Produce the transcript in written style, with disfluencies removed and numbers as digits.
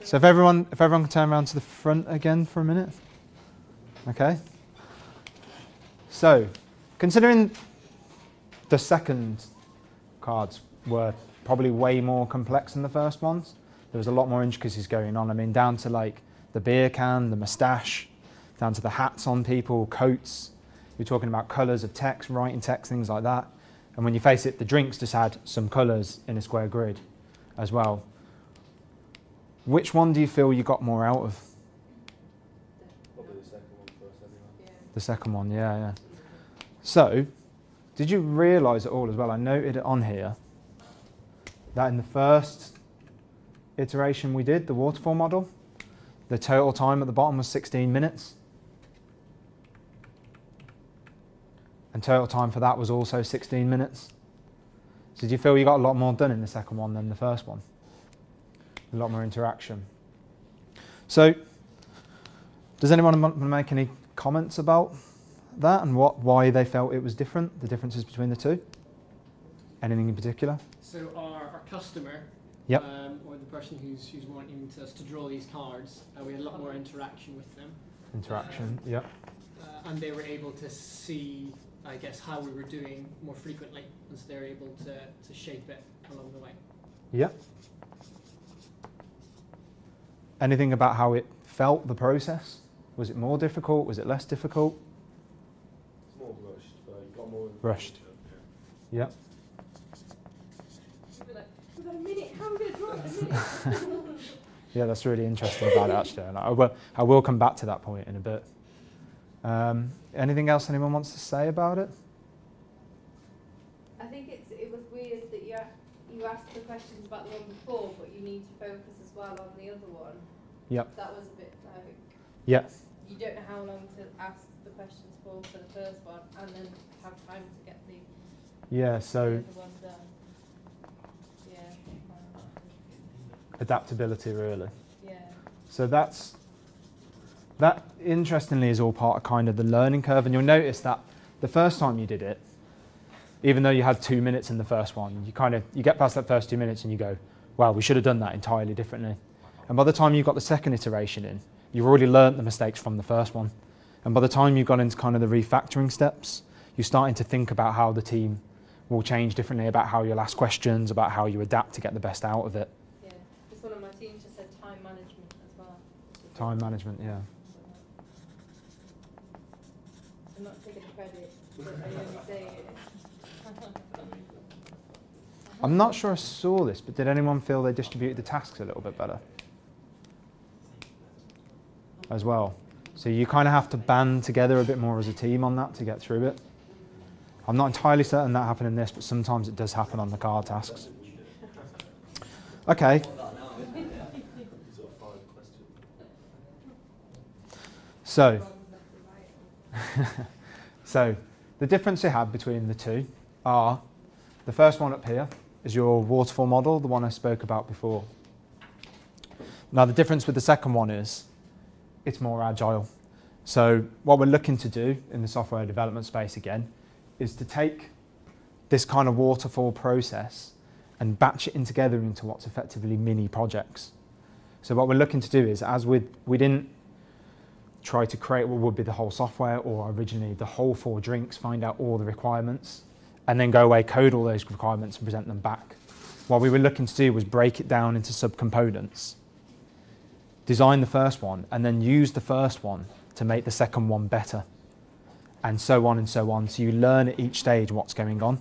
So if everyone can turn around to the front again for a minute. Okay. So, considering the second cards were probably way more complex than the first ones, there was a lot more intricacies going on. I mean, down to like the beer can, the moustache, down to the hats on people, coats. You're talking about colours of text, writing text, things like that. And when you face it, the drinks just had some colours in a square grid as well. Which one do you feel you got more out of? Probably the second one first, anyway. The second one, yeah. So, did you realise at all as well, I noted it on here, that in the first iteration we did, the waterfall model, the total time at the bottom was 16 minutes. And total time for that was also 16 minutes. So did you feel you got a lot more done in the second one than the first one? A lot more interaction. So, does anyone want to make any comments about that and why they felt it was different, the differences between the two? Anything in particular? So our customer, Yep. or the person who's wanting us to draw these cards, we had a lot more interaction with them. Interaction, yep. And they were able to see, I guess, how we were doing more frequently, and so they were able to shape it along the way. Yep. Anything about how it felt, the process? Was it more difficult? Was it less difficult? It's more rushed, but you've got more Rushed. Yeah. Yep. We've got a minute, how are we going to draw it in a minute? Yeah, that's really interesting about it actually. And I will come back to that point in a bit. Anything else anyone wants to say about it? I think it was weird that you asked the questions about the one before, but you need to focus as well on the other one. Yep. That was a bit like, Yep. you don't know how long to ask the questions for the first one, and then have time to get the Yeah, so other one done. Yeah. adaptability really. Yeah. So that interestingly is all part of kind of the learning curve, and you'll notice that the first time you did it, even though you had 2 minutes in the first one, you get past that first 2 minutes and you go, wow, we should have done that entirely differently. And by the time you got the second iteration in, you've already learnt the mistakes from the first one. And by the time you got into kind of the refactoring steps, you're starting to think about how the team will change differently, about how you'll ask questions, about how you adapt to get the best out of it. Yeah. Just one of my teams just said time management as well. Time management, yeah. I'm not taking the credit, but I only say it. I'm not sure I saw this, but did anyone feel they distributed the tasks a little bit better as well? So you kind of have to band together a bit more as a team on that to get through it. I'm not entirely certain that happened in this, but sometimes it does happen on the card tasks. Okay. So, so the difference you have between the two are, the first one up here is your waterfall model, the one I spoke about before. Now the difference with the second one is it's more agile. So what we're looking to do in the software development space again is to take this kind of waterfall process and batch it in together into what's effectively mini projects. So what we're looking to do is, as we didn't try to create what would be the whole software or originally the whole 4 drinks, find out all the requirements, and then go away, code all those requirements and present them back. What we were looking to do was break it down into subcomponents, design the first one, and then use the first one to make the second one better, and so on and so on. So you learn at each stage what's going on.